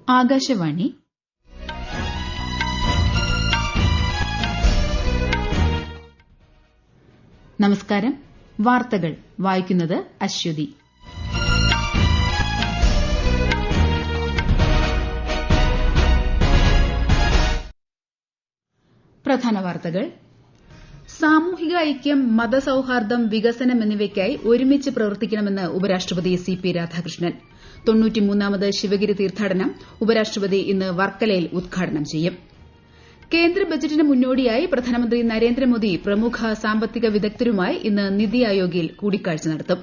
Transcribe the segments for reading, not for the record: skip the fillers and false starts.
ആകാശവാണി നമസ്കാരം. വാർത്തകൾ വായിക്കുന്നത് അശ്വതി. പ്രധാന വാർത്തകൾ. സാമൂഹിക ഐക്യം, മതസൌഹാർദ്ദം, വികസനം എന്നിവയ്ക്കായി ഒരുമിച്ച് പ്രവർത്തിക്കണമെന്ന് ഉപരാഷ്ട്രപതി സി.പി. രാധാകൃഷ്ണൻ. 93ാമത് ശിവഗിരി തീർത്ഥാടനം ഉപരാഷ്ട്രപതി ഇന്ന് വർക്കലയിൽ ഉദ്ഘാടനം ചെയ്യും. കേന്ദ്ര ബജറ്റിന് മുന്നോടിയായി പ്രധാനമന്ത്രി നരേന്ദ്രമോദി പ്രമുഖ സാമ്പത്തിക വിദഗ്ധരുമായി ഇന്ന് നിതി ആയോഗിൽ കൂടിക്കാഴ്ച നടത്തും.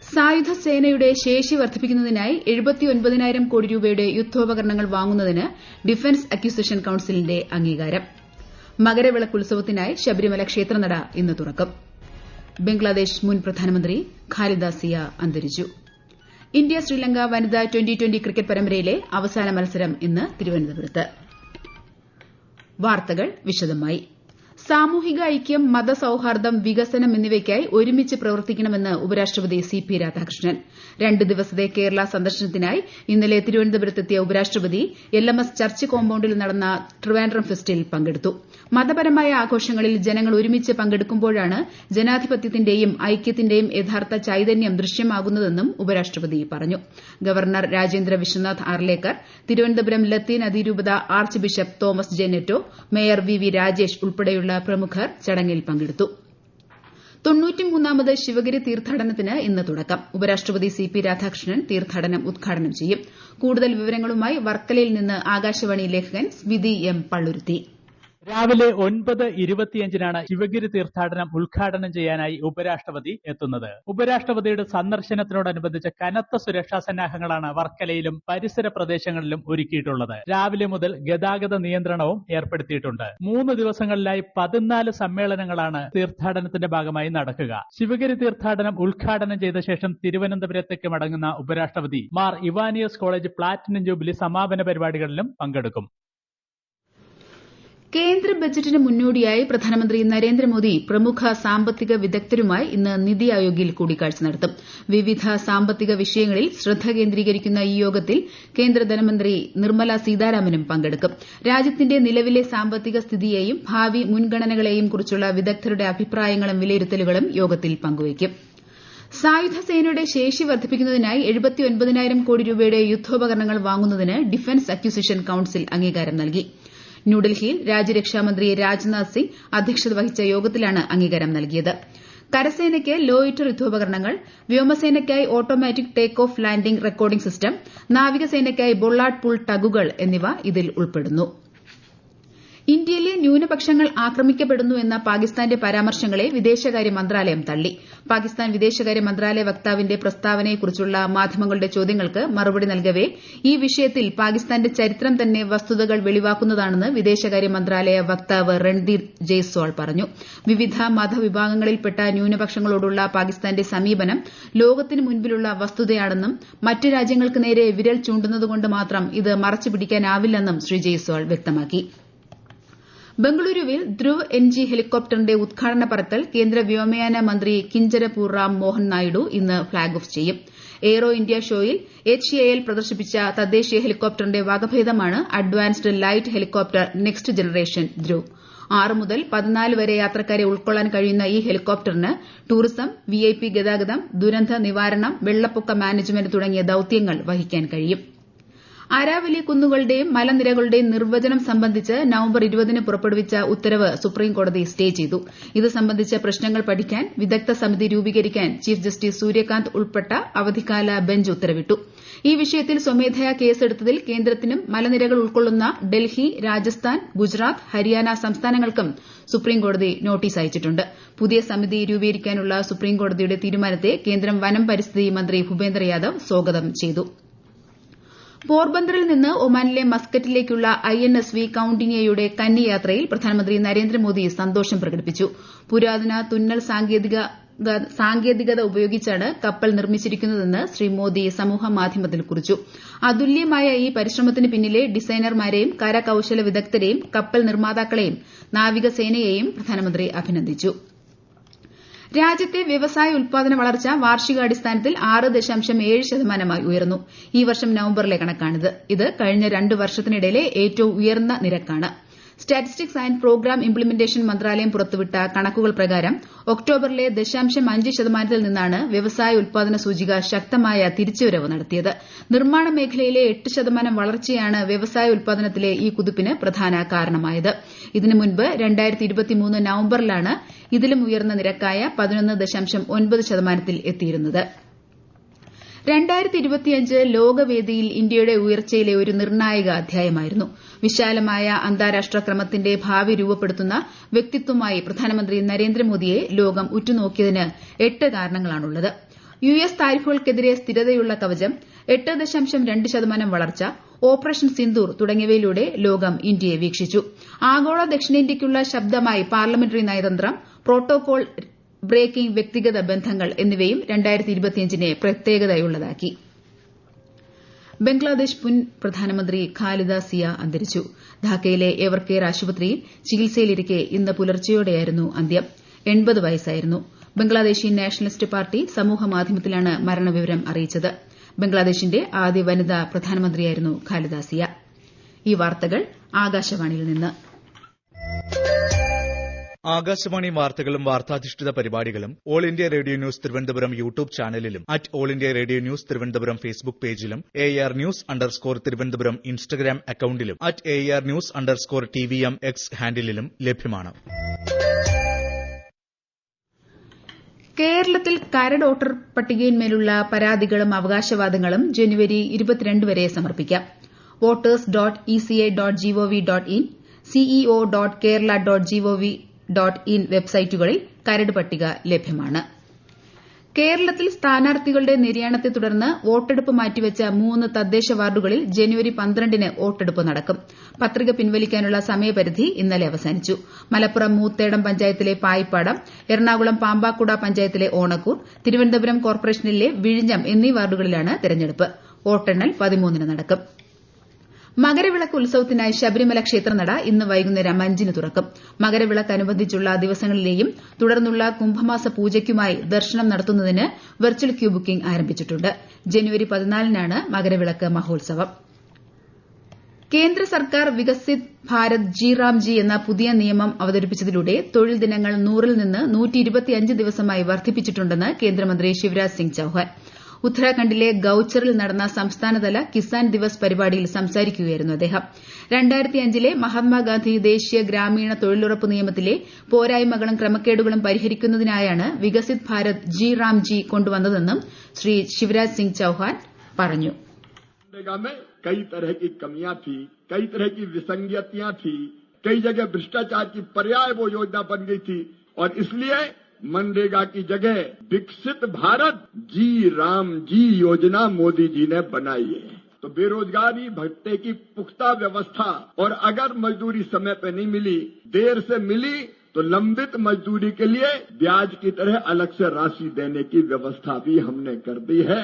സായുധ സേനയുടെ ശേഷി വർദ്ധിപ്പിക്കുന്നതിനായി 79,000 കോടി രൂപയുടെ യുദ്ധോപകരണങ്ങൾ വാങ്ങുന്നതിന് ഡിഫൻസ് അക്വിസിഷൻ കൌൺസിലിന്റെ അംഗീകാരം. മകരവിളക്കുത്സവത്തിനായി ശബരിമല ക്ഷേത്രനട ഇന്ന് തുറക്കും. ബംഗ്ലാദേശ് മുൻ പ്രധാനമന്ത്രി ഖാലിദ സിയ അന്തരിച്ചു. ഇന്ത്യ ശ്രീലങ്ക വനിതാ ട്വന്റി ക്രിക്കറ്റ് പരമ്പരയിലെ അവസാന മത്സരം ഇന്ന് തിരുവനന്തപുരത്ത്. വാർത്തകൾ വിശദമായി. സാമൂഹിക ഐക്യം, മതസൌഹാർദ്ദം, വികസനം എന്നിവയ്ക്കായി ഒരുമിച്ച് പ്രവർത്തിക്കണമെന്ന് ഉപരാഷ്ട്രപതി സി.പി. രാധാകൃഷ്ണൻ. 2 ദിവസത്തെ കേരള സന്ദർശനത്തിനായി ഇന്നലെ തിരുവനന്തപുരത്തെത്തിയ ഉപരാഷ്ട്രപതി LMS ചർച്ച് കോമ്പൌണ്ടിൽ നടന്ന ട്രിവാൻഡ്രം ഫെസ്റ്റിൽ പങ്കെടുത്തു. മതപരമായ ആഘോഷങ്ങളിൽ ജനങ്ങൾ ഒരുമിച്ച് പങ്കെടുക്കുമ്പോഴാണ് ജനാധിപത്യത്തിന്റെയും ഐക്യത്തിന്റെയും യഥാർത്ഥ ചൈതന്യം ദൃശ്യമാകുന്നതെന്നും ഉപരാഷ്ട്രപതി പറഞ്ഞു. ഗവർണർ രാജേന്ദ്ര വിശ്വനാഥ് ആർലേക്കർ, തിരുവനന്തപുരം ലത്തീൻ അതിരൂപത archbishop Thomas J Netto, mayor V Rajesh ഉൾപ്പെടെയുള്ള പ്രമുഖർ ചടങ്ങിൽ പങ്കെടുത്തു. 93ാമത് ശിവഗിരി തീർത്ഥാടനത്തിന് ഇന്ന് തുടക്കം. ഉപരാഷ്ട്രപതി സി.പി. രാധാകൃഷ്ണൻ തീർത്ഥാടനം ഉദ്ഘാടനം ചെയ്യും. കൂടുതൽ വിവരങ്ങളുമായി വർക്കലയിൽ നിന്ന് ആകാശവാണി ലേഖകൻ സ്മിതി എം പള്ളുരുത്തി. രാവിലെ 9:25 ശിവഗിരി തീർത്ഥാടനം ഉദ്ഘാടനം ചെയ്യാനായി ഉപരാഷ്ട്രപതി എത്തുന്നത്. ഉപരാഷ്ട്രപതിയുടെ സന്ദർശനത്തിനോടനുബന്ധിച്ച് കനത്ത സുരക്ഷാ സന്നാഹങ്ങളാണ് വർക്കലയിലും പരിസര പ്രദേശങ്ങളിലും ഒരുക്കിയിട്ടുള്ളത്. രാവിലെ മുതൽ ഗതാഗത നിയന്ത്രണവും ഏർപ്പെടുത്തിയിട്ടുണ്ട്. 3 ദിവസങ്ങളിലായി 14 സമ്മേളനങ്ങളാണ് തീർത്ഥാടനത്തിന്റെ ഭാഗമായി നടക്കുക. ശിവഗിരി തീർത്ഥാടനം ഉദ്ഘാടനം ചെയ്ത ശേഷം തിരുവനന്തപുരത്തേക്ക് മടങ്ങുന്ന ഉപരാഷ്ട്രപതി Mar Ivanios college platinum jubilee സമാപന പരിപാടികളിലും പങ്കെടുക്കും. കേന്ദ്ര ബജറ്റിന് മുന്നോടിയായി പ്രധാനമന്ത്രി നരേന്ദ്രമോദി പ്രമുഖ സാമ്പത്തിക വിദഗ്ധരുമായി ഇന്ന് നിതി ആയോഗിൽ കൂടിക്കാഴ്ച നടത്തും. വിവിധ സാമ്പത്തിക വിഷയങ്ങളിൽ ശ്രദ്ധ കേന്ദ്രീകരിക്കുന്ന ഈ യോഗത്തിൽ കേന്ദ്ര ധനമന്ത്രി നിർമ്മല സീതാരാമനും പങ്കെടുക്കും. രാജ്യത്തിന്റെ നിലവിലെ സാമ്പത്തിക സ്ഥിതിയെയും ഭാവി മുൻഗണനകളെയും കുറിച്ചുള്ള വിദഗ്ധരുടെ അഭിപ്രായങ്ങളും വിലയിരുത്തലുകളും യോഗത്തിൽ പങ്കുവയ്ക്കും. സായുധ സേനയുടെ ശേഷി വർദ്ധിപ്പിക്കുന്നതിനായി 79,000 കോടി രൂപയുടെ യുദ്ധോപകരണങ്ങൾ വാങ്ങുന്നതിന് ഡിഫൻസ് അക്വിസിഷൻ കൌൺസിൽ അംഗീകാരം നൽകി. ന്യൂഡൽഹിയിൽ രാജ്യരക്ഷാമന്ത്രി രാജ്നാഥ് സിംഗ് അധ്യക്ഷത വഹിച്ച യോഗത്തിലാണ് അംഗീകാരം നൽകിയത്. കരസേനയ്ക്ക് ലോയിറ്റർ യുദ്ധോപകരണങ്ങൾ, വ്യോമസേനയ്ക്കായി automatic take off landing recording system, നാവികസേനയ്ക്കായി ബൊള്ളാർഡ് പുൾ ടഗുകൾ എന്നിവ ഇതിൽ ഉൾപ്പെടുന്നു. ഇന്ത്യയിലെ ന്യൂനപക്ഷങ്ങൾ ആക്രമിക്കപ്പെടുന്നു എന്ന പാകിസ്ഥാന്റെ പരാമർശങ്ങളെ വിദേശകാര്യ മന്ത്രാലയം തള്ളി. പാകിസ്ഥാൻ വിദേശകാര്യ മന്ത്രാലയ വക്താവിന്റെ പ്രസ്താവനയെക്കുറിച്ചുള്ള മാധ്യമങ്ങളുടെ ചോദ്യങ്ങൾക്ക് മറുപടി നൽകവെ ഈ വിഷയത്തിൽ പാകിസ്ഥാന്റെ ചരിത്രം തന്നെ വസ്തുതകൾ വെളിവാക്കുന്നതാണെന്ന് വിദേശകാര്യ മന്ത്രാലയ വക്താവ് രൺദീപ് ജയ്സ്വാൾ പറഞ്ഞു. വിവിധ മതവിഭാഗങ്ങളിൽപ്പെട്ട ന്യൂനപക്ഷങ്ങളോടുള്ള പാകിസ്ഥാന്റെ സമീപനം ലോകത്തിന് മുൻപിലുള്ള വസ്തുതയാണെന്നും മറ്റ് രാജ്യങ്ങൾക്ക് നേരെ വിരൽ ചൂണ്ടുന്നതുകൊണ്ട് മാത്രം ഇത് മറച്ചുപിടിക്കാനാവില്ലെന്നും ശ്രീ ജയ്സ്വാൾ വ്യക്തമാക്കി. ബംഗളൂരുവിൽ ധ്രുവ് NG ഹെലികോപ്റ്ററിന്റെ ഉദ്ഘാടന പറത്തൽ കേന്ദ്ര വ്യോമയാന മന്ത്രി കിഞ്ചരപൂർ റാം മോഹൻ നായിഡു ഇന്ന് ഫ്ളാഗ് ഓഫ് ചെയ്യും. എയ്റോ ഇന്ത്യ ഷോയിൽ HAL പ്രദർശിപ്പിച്ച തദ്ദേശീയ ഹെലികോപ്റ്ററിന്റെ വകഭേദമാണ് advanced light helicopter next generation Dhruv. 6 മുതൽ 14 വരെ യാത്രക്കാരെ ഉൾക്കൊള്ളാൻ കഴിയുന്ന ഈ ഹെലികോപ്റ്ററിന് ടൂറിസം, VIP ഗതാഗതം, ദുരന്ത നിവാരണം, വെള്ളപ്പൊക്ക മാനേജ്മെന്റ് തുടങ്ങിയ ദൌത്യങ്ങൾ വഹിക്കാൻ കഴിയും. അരാവലി കുന്നുകളുടെയും മലനിരകളുടെയും നിർവചനം സംബന്ധിച്ച് നവംബർ 20 പുറപ്പെടുവിച്ച ഉത്തരവ് സുപ്രീംകോടതി സ്റ്റേ ചെയ്തു. ഇത് സംബന്ധിച്ച പ്രശ്നങ്ങൾ പഠിക്കാൻ വിദഗ്ധ സമിതി രൂപീകരിക്കാൻ ചീഫ് ജസ്റ്റിസ് സൂര്യകാന്ത് ഉൾപ്പെട്ട അവധിക്കാല ബെഞ്ച് ഉത്തരവിട്ടു. ഈ വിഷയത്തിൽ സ്വമേധയാ കേസെടുത്തതിൽ കേന്ദ്രത്തിനും മലനിരകൾ ഉൾക്കൊള്ളുന്ന ഡൽഹി, രാജസ്ഥാൻ, ഗുജറാത്ത്, ഹരിയാന സംസ്ഥാനങ്ങൾക്കും സുപ്രീംകോടതി നോട്ടീസ് അയച്ചിട്ടുണ്ട്. പുതിയ സമിതി രൂപീകരിക്കാനുള്ള സുപ്രീംകോടതിയുടെ തീരുമാനത്തെ കേന്ദ്രം വനം പരിസ്ഥിതി മന്ത്രി ഭൂപേന്ദ്ര യാദവ് സ്വാഗതം ചെയ്തു. പോർബന്തറിൽ നിന്ന് ഒമാനിലെ മസ്കറ്റിലേക്കുള്ള INSV കൌണ്ടിന്യയുടെ കന്നി യാത്രയിൽ പ്രധാനമന്ത്രി നരേന്ദ്രമോദി സന്തോഷം പ്രകടിപ്പിച്ചു. പുരാതന തുന്നൽ സാങ്കേതികത ഉപയോഗിച്ചാണ് കപ്പൽ നിർമ്മിച്ചിരിക്കുന്നതെന്ന് ശ്രീ മോദി സമൂഹമാധ്യമത്തിൽ കുറിച്ചു. അതുല്യമായ ഈ പരിശ്രമത്തിന് പിന്നിലെ ഡിസൈനർമാരെയും കരകൌശല വിദഗ്ധരെയും കപ്പൽ നിർമ്മാതാക്കളെയും നാവികസേനയെയും പ്രധാനമന്ത്രി അഭിനന്ദിച്ചു. രാജ്യത്തെ വ്യവസായ ഉൽപാദന വളർച്ച വാർഷികാടിസ്ഥാനത്തിൽ 6.7% ഉയർന്നു. ഈ വർഷം നവംബറിലെ കണക്കാണിത്. ഇത് കഴിഞ്ഞ 2 വർഷത്തിനിടയിലെ ഏറ്റവും ഉയർന്ന നിരക്കാണ്. സ്റ്റാറ്റിസ്റ്റിക്സ് ആന്റ് പ്രോഗ്രാം ഇംപ്ലിമെന്റേഷൻ മന്ത്രാലയം പുറത്തുവിട്ട കണക്കുകൾ പ്രകാരം ഒക്ടോബറിലെ 0.5% നിന്നാണ് വ്യവസായ ഉൽപാദന സൂചിക ശക്തമായ തിരിച്ചുവരവ് നടത്തിയത്. നിർമ്മാണ മേഖലയിലെ 8% വളർച്ചയാണ് വ്യവസായ ഉൽപാദനത്തിലെ ഈ കുതിപ്പിന് പ്രധാന കാരണമായത്. ഇതിനു മുൻപ് 2023 നവംബറിലാണ് ഇതിലും ഉയർന്ന നിരക്കായ 11.9% എത്തിയിരുന്നത്. 2025 ലോകവേദിയിൽ ഇന്ത്യയുടെ ഉയർച്ചയിലെ ഒരു നിർണായക അധ്യായമായിരുന്നു. വിശാലമായ അന്താരാഷ്ട്ര ക്രമത്തിന്റെ ഭാവി രൂപപ്പെടുത്തുന്ന വ്യക്തിത്വമായി പ്രധാനമന്ത്രി നരേന്ദ്രമോദിയെ ലോകം ഉറ്റുനോക്കിയതിന് 8 കാരണങ്ങളാണുള്ളത്. യുഎസ് താരിഫുകൾക്കെതിരെ സ്ഥിരതയുള്ള കവചം, 8.2% വളർച്ച, ഓപ്പറേഷൻ സിന്ദൂർ തുടങ്ങിയവയിലൂടെ ലോകം ഇന്ത്യയെ വീക്ഷിച്ചു. ആഗോള ദക്ഷിണേന്ത്യയ്ക്കുള്ള ശബ്ദമായി പാർലമെന്ററി നയതന്ത്രം, പ്രോട്ടോകോൾ ബ്രേക്കിംഗ്, വ്യക്തിഗത ബന്ധങ്ങൾ എന്നിവയും 2025 പ്രത്യേകതയുള്ളതാക്കി. ബംഗ്ലാദേശ് മുൻ പ്രധാനമന്ത്രി ഖാലിദ സിയ അന്തരിച്ചു. ധാക്കയിലെ എവർകെയർ ആശുപത്രിയിൽ ചികിത്സയിലിരിക്കെ ഇന്ന് പുലർച്ചെയോടെയായിരുന്നു അന്ത്യം. 80 വയസ്സായിരുന്നു. ബംഗ്ലാദേശി നാഷണലിസ്റ്റ് പാർട്ടി സമൂഹമാധ്യമത്തിലാണ് മരണവിവരം അറിയിച്ചത്. ബംഗ്ലാദേശിന്റെ ആദ്യ വനിതാ പ്രധാനമന്ത്രിയായിരുന്നു ഖാലിദ സിയ. ഈ വാർത്തകൾ ആകാശവാണിയിൽ നിന്ന്. ആകാശവാണി വാർത്തകളും വാർത്താധിഷ്ഠിത പരിപാടികളും All India Radio News Thiruvananthapuram YouTube ചാനലിലും All India Radio News Thiruvananthapuram Facebook പേജിലും AR News_ തിരുവനന്തപുരം ഇൻസ്റ്റഗ്രാം അക്കൌണ്ടിലും AR News_TVM X ഹാൻഡിലും ലഭ്യമാണ്. കേരളത്തിൽ കരട് വോട്ടർ പട്ടികയിന്മേലുള്ള പരാതികളും അവകാശവാദങ്ങളും ജനുവരി 22 വരെ സമർപ്പിക്കാം. voters.eci.gov.in, ceo.kerala.gov.in വെബ്സൈറ്റുകളിൽ കരട് പട്ടിക ലഭ്യമാണ്. കേരളത്തിൽ സ്ഥാനാർത്ഥികളുടെ നിര്യാണത്തെ തുടർന്ന് വോട്ടെടുപ്പ് മാറ്റിവെച്ച 3 തദ്ദേശ വാർഡുകളിൽ ജനുവരി 12-ന് വോട്ടെടുപ്പ് നടക്കും. പത്രിക പിൻവലിക്കാനുള്ള സമയപരിധി ഇന്നലെ അവസാനിച്ചു. മലപ്പുറം മൂത്തേടം പഞ്ചായത്തിലെ പായിപ്പാടം, എറണാകുളം പാമ്പാക്കുട പഞ്ചായത്തിലെ ഓണക്കൂർ, തിരുവനന്തപുരം കോർപ്പറേഷനിലെ വിഴിഞ്ഞം എന്നീ വാർഡുകളിലാണ് തെരഞ്ഞെടുപ്പ്. വോട്ടെണ്ണൽ 13-ന് നടക്കും. മകരവിളക്ക് ഉത്സവത്തിനായി ശബരിമല ക്ഷേത്രനട ഇന്ന് വൈകുന്നേരം 5-ന് തുറക്കും. മകരവിളക്കനുബന്ധിച്ചുള്ള ദിവസങ്ങളിലെയും തുടർന്നുള്ള കുംഭമാസ പൂജയ്ക്കുമായി ദർശനം നടത്തുന്നതിന് വെർച്വൽ ക്യൂ ബുക്കിംഗ് ആരംഭിച്ചിട്ടുണ്ട്. ജനുവരി 14-നാണ് മകരവിളക്ക് മഹോത്സവം. കേന്ദ്ര സർക്കാർ വികസിത് ഭാരത് ജി എന്ന പുതിയ നിയമം അവതരിപ്പിച്ചതിലൂടെ തൊഴിൽ ദിനങ്ങൾ 100-ൽ നിന്ന് 125 ദിവസമായി വർദ്ധിപ്പിച്ചിട്ടുണ്ടെന്ന് കേന്ദ്രമന്ത്രി ശിവരാജ് സിംഗ് ചൌഹാൻ. ഉത്തരാഖണ്ഡിലെ ഗൌച്ചറിൽ നടന്ന സംസ്ഥാനതല കിസാൻ ദിവസ് പരിപാടിയിൽ സംസാരിക്കുകയായിരുന്നു അദ്ദേഹം. 2005-ലെ മഹാത്മാഗാന്ധി ദേശീയ ഗ്രാമീണ തൊഴിലുറപ്പ് നിയമത്തിലെ പോരായ്മകളും ക്രമക്കേടുകളും പരിഹരിക്കുന്നതിനായാണ് വികസിത് ഭാരത് ജി കൊണ്ടുവന്നതെന്നും ശ്രീ ശിവരാജ് സിംഗ് ചൌഹാൻ പറഞ്ഞു. कई तरह की कमियां थी, कई तरह की विसंगतियां थी, कई जगह भ्रष्टाचार की पर्याय वो योजना बन गई थी और इसलिए मनरेगा की जगह विकसित भारत जी योजना मोदी जी ने बनाई है. तो बेरोजगारी भत्ते की पुख्ता व्यवस्था और अगर मजदूरी समय पे नहीं मिली, देर से मिली तो लंबित मजदूरी के लिए ब्याज की तरह अलग से राशि देने की व्यवस्था भी हमने कर दी है.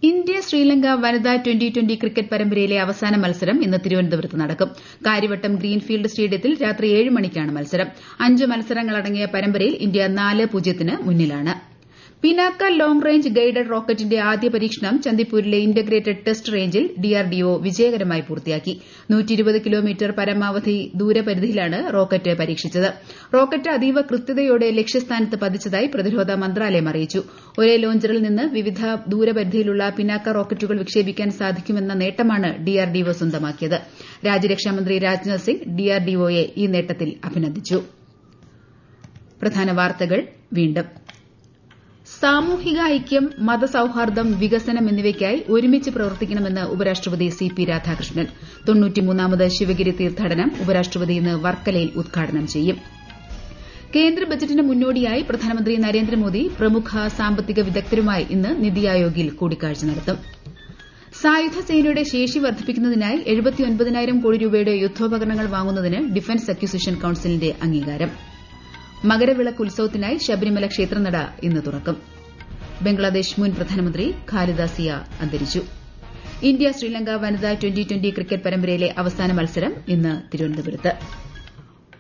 ഇന്ത്യ ശ്രീലങ്ക വനിതാ 2020 ക്രിക്കറ്റ് പരമ്പരയിലെ അവസാന മത്സരം ഇന്ന് തിരുവനന്തപുരത്ത് നടക്കും. കാര്യവട്ടം ഗ്രീൻഫീൽഡ് സ്റ്റേഡിയത്തിൽ രാത്രി 7 മണിക്കാണ് മത്സരം. 5 മത്സരങ്ങളടങ്ങിയ പരമ്പരയിൽ ഇന്ത്യ 4-0 മുന്നിലാണ്. പിനാക്ക ലോങ് റേഞ്ച് ഗൈഡഡ് റോക്കറ്റിന്റെ ആദ്യ പരീക്ഷണം ചന്ദിപ്പൂരിലെ ഇന്റഗ്രേറ്റഡ് ടെസ്റ്റ് റേഞ്ചിൽ DRDO വിജയകരമായി പൂർത്തിയാക്കി. 120 കിലോമീറ്റർ പരമാവധി ദൂരപരിധിയിലാണ് റോക്കറ്റ് പരീക്ഷിച്ചത്. റോക്കറ്റ് അതീവ കൃത്യതയോടെ ലക്ഷ്യസ്ഥാനത്ത് പതിച്ചതായി പ്രതിരോധ മന്ത്രാലയം അറിയിച്ചു. ഒരേ ലോഞ്ചറിൽ നിന്ന് വിവിധ ദൂരപരിധിയിലുള്ള പിനാക്ക റോക്കറ്റുകൾ വിക്ഷേപിക്കാൻ സാധിക്കുമെന്ന നേട്ടമാണ് DRDO സ്വന്തമാക്കിയത്. രാജ്യരക്ഷാമന്ത്രി രാജ്നാഥ് സിംഗ് DRDOയെ ഈ നേട്ടത്തിൽ അഭിനന്ദിച്ചു. പ്രധാന വാർത്തകൾ വീണ്ടും. സാമൂഹിക ഐക്യം, മതസൌഹാർദ്ദം, വികസനം എന്നിവയ്ക്കായി ഒരുമിച്ച് പ്രവർത്തിക്കണമെന്ന് ഉപരാഷ്ട്രപതി CP രാധാകൃഷ്ണൻ. 93ാമത് ശിവഗിരി തീർത്ഥാടനം ഉപരാഷ്ട്രപതി ഇന്ന് വർക്കലയിൽ ഉദ്ഘാടനം ചെയ്യും. കേന്ദ്ര ബജറ്റിന് മുന്നോടിയായി പ്രധാനമന്ത്രി നരേന്ദ്രമോദി പ്രമുഖ സാമ്പത്തിക വിദഗ്ധരുമായി ഇന്ന് നിതി ആയോഗിൽ കൂടിക്കാഴ്ച നടത്തും. സായുധ സേനയുടെ ശേഷി വർദ്ധിപ്പിക്കുന്നതിനായി 79,000 കോടി രൂപയുടെ യുദ്ധോപകരണങ്ങൾ വാങ്ങുന്നതിന് ഡിഫൻസ് അക്വിസിഷൻ കൌൺസിലിന്റെ അംഗീകാരം. മകരവിളക്ക് ഉത്സവത്തിനായി ശബരിമല ക്ഷേത്രനട ഇന്ന് തുറക്കും. ബംഗ്ലാദേശ് മുൻ പ്രധാനമന്ത്രി ഖാലിദ സിയ അന്തരിച്ചു. ഇന്ത്യ ശ്രീലങ്ക വനിതാ 2020 ക്രിക്കറ്റ് പരമ്പരയിലെ അവസാന മത്സരം ഇന്ന് തിരുവനന്തപുരത്ത്.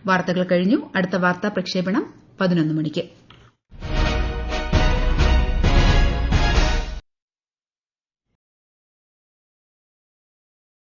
വാർത്തകൾ കഴിഞ്ഞു. അടുത്ത വാർത്താ പ്രക്ഷേപണം 11 മണിക്ക്.